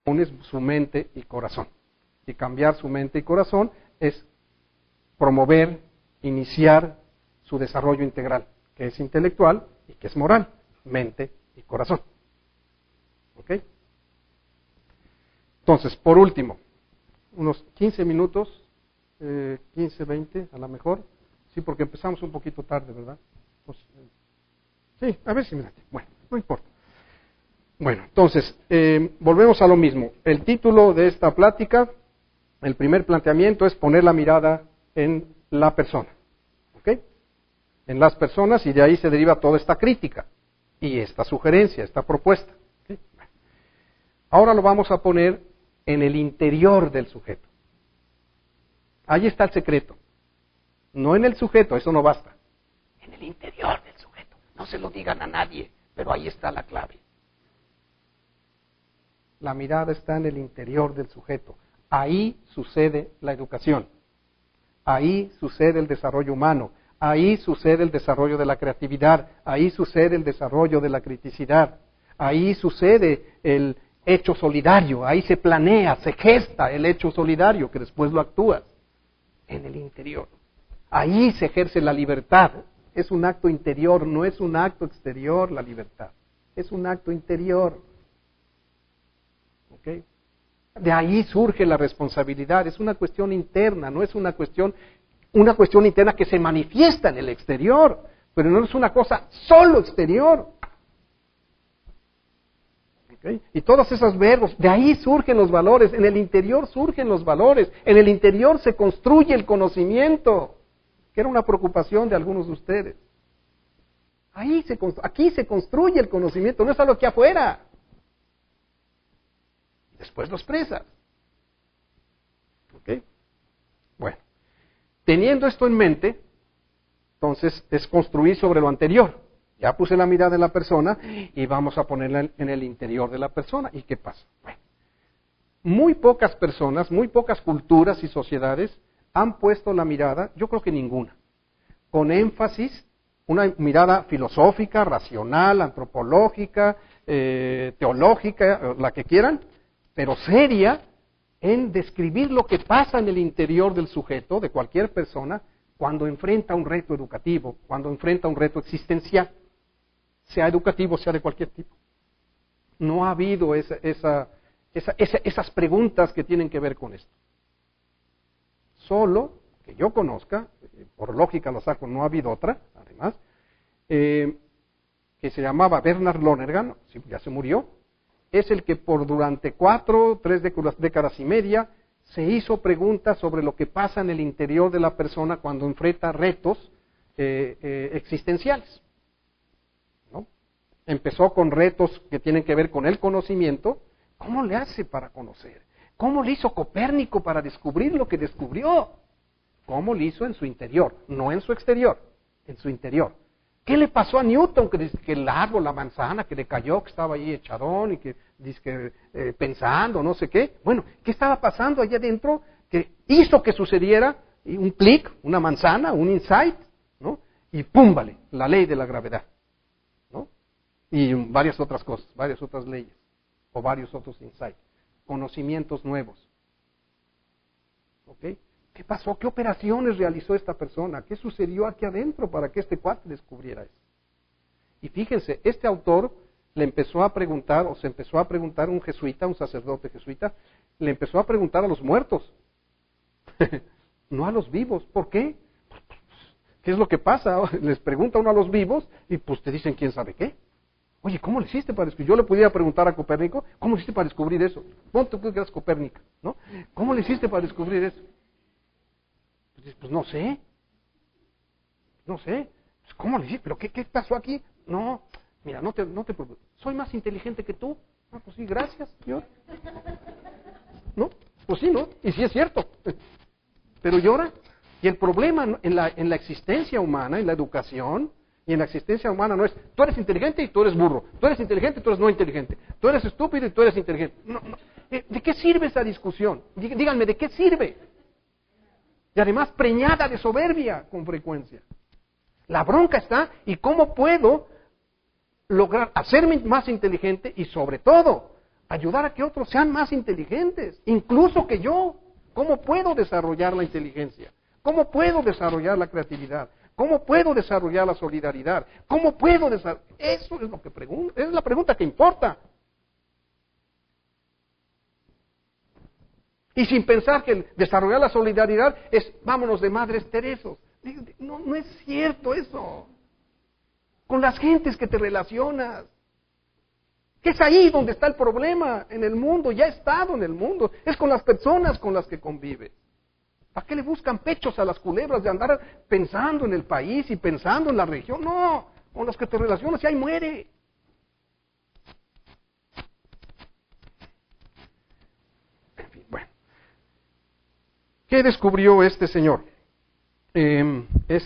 Une su mente y corazón. Y cambiar su mente y corazón es promover, iniciar su desarrollo integral, que es intelectual y que es moral, mente y corazón. ¿Ok? Entonces, por último, unos 15 minutos, 15, 20 a lo mejor, sí, porque empezamos un poquito tarde, ¿verdad? Pues, sí, a ver si me da tiempo. Bueno, no importa. Bueno, entonces, volvemos a lo mismo. El título de esta plática, el primer planteamiento es poner la mirada en la persona. ¿Ok? En las personas, y de ahí se deriva toda esta crítica y esta sugerencia, esta propuesta. ¿Okay? Bueno. Ahora lo vamos a poner en el interior del sujeto. Ahí está el secreto. No en el sujeto, eso no basta. En el interior del sujeto. No se lo digan a nadie, pero ahí está la clave. La mirada está en el interior del sujeto. Ahí sucede la educación. Ahí sucede el desarrollo humano. Ahí sucede el desarrollo de la creatividad. Ahí sucede el desarrollo de la criticidad. Ahí sucede el hecho solidario. Ahí se planea, se gesta el hecho solidario que después lo actúas. En el interior. Ahí se ejerce la libertad. Es un acto interior, no es un acto exterior la libertad. Es un acto interior. ¿Ok? De ahí surge la responsabilidad. Es una cuestión interna, no es una cuestión interna que se manifiesta en el exterior, pero no es una cosa solo exterior. ¿Okay? Y todos esos verbos, de ahí surgen los valores, en el interior surgen los valores, en el interior se construye el conocimiento, que era una preocupación de algunos de ustedes. Aquí se construye el conocimiento, no es algo aquí afuera. Después lo expresas. ¿Ok? Bueno, teniendo esto en mente, entonces es construir sobre lo anterior. Ya puse la mirada en la persona y vamos a ponerla en el interior de la persona. ¿Y qué pasa? Bueno, muy pocas personas, muy pocas culturas y sociedades han puesto la mirada, yo creo que ninguna, con énfasis, una mirada filosófica, racional, antropológica, teológica, la que quieran, pero seria, en describir lo que pasa en el interior del sujeto, de cualquier persona, cuando enfrenta un reto educativo, cuando enfrenta un reto existencial, sea educativo, sea de cualquier tipo. No ha habido esas preguntas que tienen que ver con esto. Solo, que yo conozca, por lógica lo saco, no ha habido otra, además, que se llamaba Bernard Lonergan, ya se murió, es el que durante 3 décadas y media se hizo preguntas sobre lo que pasa en el interior de la persona cuando enfrenta retos existenciales. ¿No? Empezó con retos que tienen que ver con el conocimiento. ¿Cómo le hace para conocer? ¿Cómo le hizo Copérnico para descubrir lo que descubrió? ¿Cómo le hizo en su interior? No en su exterior, en su interior. ¿Qué le pasó a Newton? Que el árbol, la manzana, que le cayó, que estaba ahí echadón y que pensando, no sé qué. Bueno, ¿qué estaba pasando allá adentro que hizo que sucediera un clic, una manzana, un insight, ¿no? Y ¡pum! Vale, la ley de la gravedad, ¿no? Y varias otras cosas, varias otras leyes, o varios otros insights, conocimientos nuevos. ¿Ok? ¿Qué pasó? ¿Qué operaciones realizó esta persona? ¿Qué sucedió aquí adentro para que este cuate descubriera eso? Y fíjense, este autor le empezó a preguntar, o se empezó a preguntar un jesuita, un sacerdote jesuita, le empezó a preguntar a los muertos, no a los vivos. ¿Por qué? ¿Qué es lo que pasa? Les pregunta uno a los vivos y pues te dicen quién sabe qué. Oye, ¿cómo le hiciste para descubrir? Yo le pudiera preguntar a Copérnico, ¿cómo le hiciste para descubrir eso? Ponte tú que eras Copérnico, ¿no? ¿Cómo le hiciste para descubrir eso? Pues no sé. No sé. Pues, ¿cómo le hiciste? ¿Pero qué pasó aquí? No, mira, no te preocupes. ¿Soy más inteligente que tú? Ah, pues sí, gracias, Señor. ¿No? Pues sí, ¿no? Y sí es cierto. Pero llora. Y el problema en la existencia humana, en la educación, y en la existencia humana no es, tú eres inteligente y tú eres burro. Tú eres inteligente y tú eres no inteligente. Tú eres estúpido y tú eres inteligente. No. ¿De qué sirve esa discusión? Díganme, ¿de qué sirve? Y además preñada de soberbia con frecuencia. La bronca está, ¿y cómo puedo lograr hacerme más inteligente y sobre todo ayudar a que otros sean más inteligentes, incluso que yo. ¿Cómo puedo desarrollar la inteligencia? ¿Cómo puedo desarrollar la creatividad? ¿Cómo puedo desarrollar la solidaridad? ¿Cómo puedo desarrollar? Eso es lo que pregunto, es la pregunta que importa. Y sin pensar que el desarrollar la solidaridad es vámonos de Madres Teresas. No, no es cierto eso. Con las gentes que te relacionas. Que es ahí donde está el problema en el mundo, ya ha estado en el mundo. Es con las personas con las que convive. ¿Para qué le buscan pechos a las culebras de andar pensando en el país y pensando en la región? No, con los que te relacionas y ahí muere. En fin, bueno. ¿Qué descubrió este señor?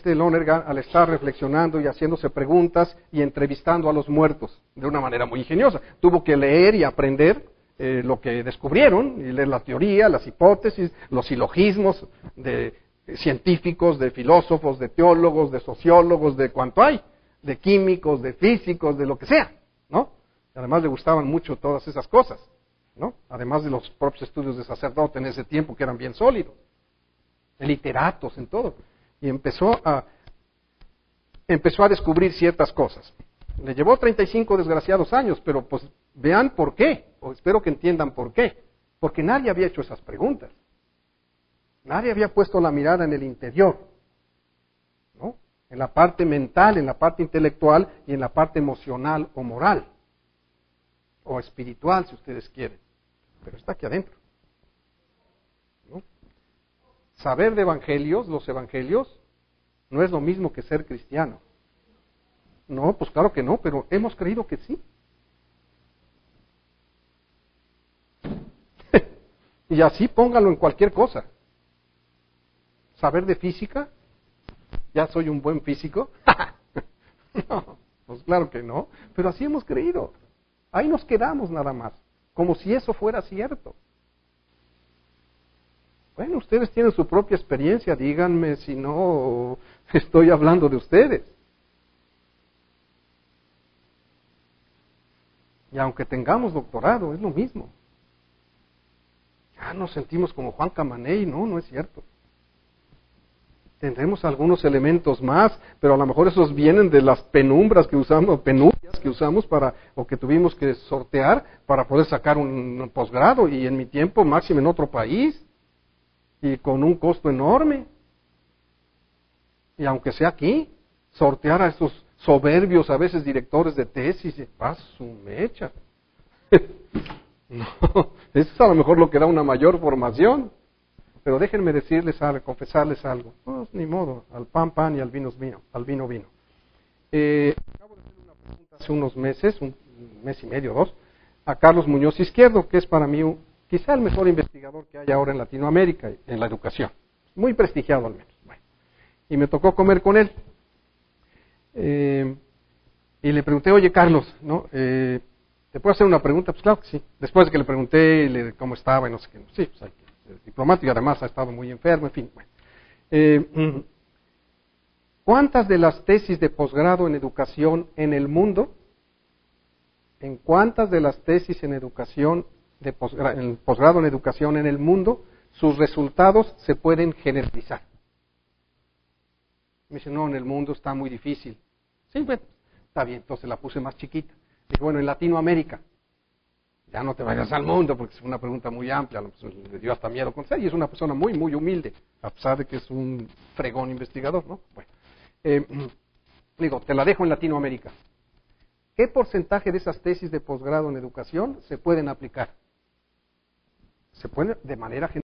Lonergan, al estar reflexionando y haciéndose preguntas y entrevistando a los muertos de una manera muy ingeniosa, tuvo que leer y aprender lo que descubrieron, y leer la teoría, las hipótesis, los silogismos de científicos, de filósofos, de teólogos, de sociólogos, de cuanto hay, de químicos, de físicos, de lo que sea, ¿no? Además le gustaban mucho todas esas cosas, ¿no? Además de los propios estudios de sacerdote en ese tiempo que eran bien sólidos, de literatos, en todo. Y empezó a descubrir ciertas cosas. Le llevó 35 desgraciados años, pero pues vean por qué, o espero que entiendan por qué. Porque nadie había hecho esas preguntas. Nadie había puesto la mirada en el interior, ¿no? En la parte mental, en la parte intelectual y en la parte emocional o moral, o espiritual si ustedes quieren. Pero está aquí adentro. Saber de evangelios, los evangelios, no es lo mismo que ser cristiano. No, pues claro que no, pero hemos creído que sí. Y así póngalo en cualquier cosa. Saber de física, ya soy un buen físico. No, pues claro que no, pero así hemos creído. Ahí nos quedamos nada más, como si eso fuera cierto. Bueno, ustedes tienen su propia experiencia, díganme si no estoy hablando de ustedes. Y aunque tengamos doctorado, es lo mismo. Ya nos sentimos como Juan Camaney, no es cierto. Tendremos algunos elementos más, pero a lo mejor esos vienen de las penurias que usamos para, o que tuvimos que sortear para poder sacar un posgrado, y en mi tiempo máximo en otro país. Y con un costo enorme. Y aunque sea aquí, sortear a estos soberbios, a veces directores de tesis, ¡paz su mecha! No, eso es a lo mejor lo que da una mayor formación. Pero déjenme decirles algo, confesarles algo. Pues ni modo, al pan pan y al vino vino. Acabo de hacer una pregunta hace unos meses, un mes y medio, 2, a Carlos Muñoz Izquierdo, que es para mí quizá el mejor investigador que hay ahora en Latinoamérica, en la educación. Muy prestigiado al menos. Bueno, y me tocó comer con él. Y le pregunté, oye Carlos, ¿no? ¿te puedo hacer una pregunta? Pues claro que sí. Después de que le pregunté cómo estaba y no sé qué. Sí, pues hay que ser diplomático, y además ha estado muy enfermo, en fin. Bueno. ¿Cuántas de las tesis de posgrado en educación en el mundo, en cuántas de las tesis en educación en posgrado en educación en el mundo, sus resultados se pueden generalizar? Me dice, no, en el mundo está muy difícil. Sí, bueno, está bien, entonces la puse más chiquita. Dije, bueno, en Latinoamérica. Ya no te vayas al mundo, porque es una pregunta muy amplia, le dio hasta miedo contestar, y es una persona muy, muy humilde, a pesar de que es un fregón investigador, ¿no? Bueno, digo, te la dejo en Latinoamérica. ¿Qué porcentaje de esas tesis de posgrado en educación se pueden aplicar? Se pueden de manera general.